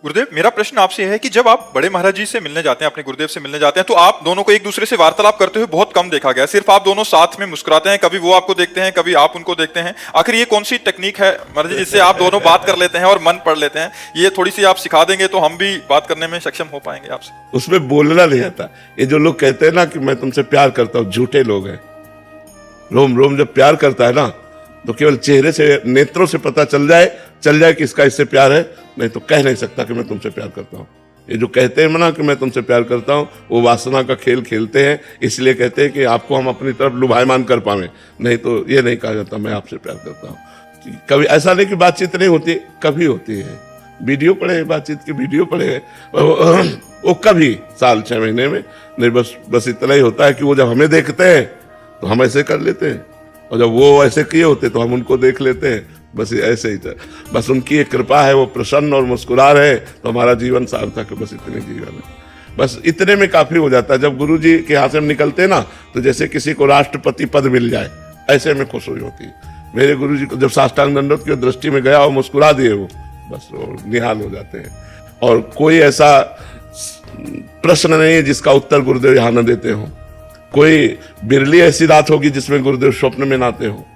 गुरुदेव, मेरा प्रश्न आपसे है कि जब आप बड़े महाराज जी से मिलने जाते हैं, अपने गुरुदेव से मिलने जाते हैं, तो आप दोनों को एक दूसरे से वार्तालाप करते हुए बहुत कम देखा गया। सिर्फ आप दोनों साथ में मुस्कुराते हैं, कभी वो आपको देखते हैं, कभी आप उनको देखते हैं। आखिर ये कौन सी टेक्निक है महाराज जी जिससे आप दोनों बात कर लेते हैं और मन पढ़ लेते हैं? ये थोड़ी सी आप सिखा देंगे तो हम भी बात करने में सक्षम हो पाएंगे आपसे। उसमें बोलना नहीं आता। ये जो लोग कहते हैं ना कि मैं तुमसे प्यार करता हूँ, झूठे लोग हैं। रोम रोम जब प्यार करता है ना, तो केवल चेहरे से, नेत्रों से पता चल जाए कि इसका इससे प्यार है, नहीं तो कह नहीं सकता कि मैं तुमसे प्यार करता हूँ। ये जो कहते हैं ना कि मैं तुमसे प्यार करता हूँ, वो वासना का खेल खेलते हैं। इसलिए कहते हैं कि आपको हम अपनी तरफ लुभायमान कर पावे, नहीं तो ये नहीं कहा जाता मैं आपसे प्यार करता हूँ। कभी ऐसा नहीं कि बातचीत नहीं होती, कभी होती है। वीडियो पड़े, बातचीत की वीडियो पड़े, वो कभी साल 6 महीने में नहीं। बस इतना ही होता है कि वो जब हमें देखते हैं तो हम ऐसे कर लेते हैं, और जब वो ऐसे किए होते तो हम उनको देख लेते हैं। बस ऐसे ही था। बस उनकी एक कृपा है, वो प्रसन्न और मुस्कुरा रहे तो हमारा जीवन सार्थक है। बस इतने जीवन है, बस इतने में काफी हो जाता है। जब गुरु जी के यहाँ से हम निकलते ना, तो जैसे किसी को राष्ट्रपति पद मिल जाए, ऐसे में खुश हुई होती है। मेरे गुरु जी को जब साष्टांग दंडवत की दृष्टि में गया और मुस्कुरा दिए, वो बस वो निहाल हो जाते हैं। और कोई ऐसा प्रश्न नहीं है जिसका उत्तर गुरुदेव यहाँ न देते हो। कोई बिरली ऐसी रात होगी जिसमें गुरुदेव स्वप्न में नाते हो,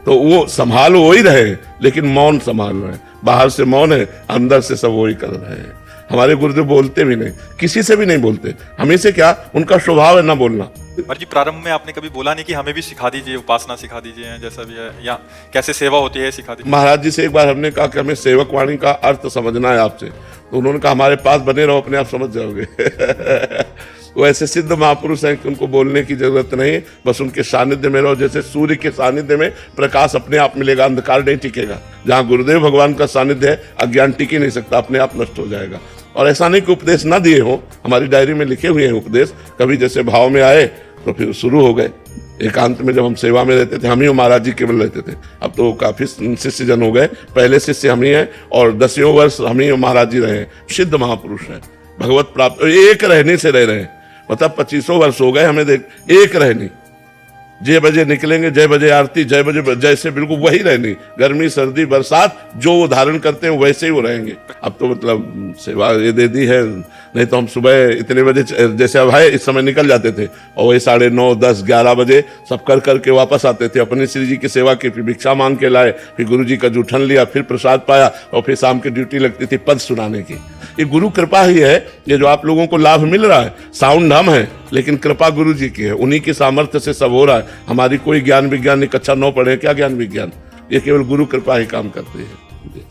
तो वो संभाल वो ही रहे, लेकिन मौन संभाल रहे हैं। बाहर से मौन है, अंदर से सब वही कर रहे हैं। हमारे गुरुदेव बोलते भी नहीं, किसी से भी नहीं बोलते। हमें से क्या, उनका स्वभाव है ना बोलना। महाराज जी, प्रारंभ में आपने कभी बोला नहीं कि हमें भी सिखा दीजिए, उपासना सिखा दीजिए, जैसा भी है, या कैसे सेवा होती है सिखा दीजिए? महाराज जी से एक बार हमने कहा कि हमें सेवक वाणी का अर्थ समझना है आपसे, तो उन्होंने कहा हमारे पास बने रहो, अपने आप समझ जाओगे। वो ऐसे सिद्ध महापुरुष हैं कि उनको बोलने की जरूरत नहीं, बस उनके सानिध्य में रहो। जैसे सूर्य के सानिध्य में प्रकाश अपने आप मिलेगा, अंधकार नहीं टिकेगा। जहाँ गुरुदेव भगवान का सानिध्य है, अज्ञान टिक ही नहीं सकता, अपने आप नष्ट हो जाएगा। और ऐसा नहीं कि उपदेश ना दिए हो, हमारी डायरी में लिखे हुए हैं उपदेश। कभी जैसे भाव में आए तो फिर शुरू हो गए। एकांत में जब हम सेवा में रहते थे, हम ही महाराज जी केवल रहते थे। अब तो काफी शिष्य जन हो गए। पहले शिष्य हम ही हैं और 10 वर्ष हम ही महाराज जी रहे। सिद्ध महापुरुष हैं, भगवत प्राप्त एक रहने से रह रहे हैं। मतलब 25 वर्ष हो गए हमें, देख एक रहनी। जय बजे निकलेंगे, जय बजे आरती, जय बजे जैसे, बिल्कुल वही रहनी। गर्मी सर्दी बरसात जो वो धारण करते हैं वैसे ही वो रहेंगे। अब तो मतलब सेवा ये दे दी है, नहीं तो हम सुबह इतने बजे जैसे अब है इस समय निकल जाते थे, और वही 9:30, 10, 11 बजे सब कर करके वापस आते थे। अपनी श्री जी की सेवा की, फिर भिक्षा मांग के लाए, फिर गुरु जी का जूठन लिया, फिर प्रसाद पाया, और फिर शाम की ड्यूटी लगती थी पद सुनाने की। ये गुरु कृपा ही है। ये जो आप लोगों को लाभ मिल रहा है, साउंड हम है, लेकिन कृपा गुरु जी की है। उन्हीं की सामर्थ्य से सब हो रहा है। हमारी कोई ज्ञान विज्ञान नहीं, कक्षा 9 पढ़े, क्या ज्ञान विज्ञान, ये केवल गुरु कृपा ही काम करती है।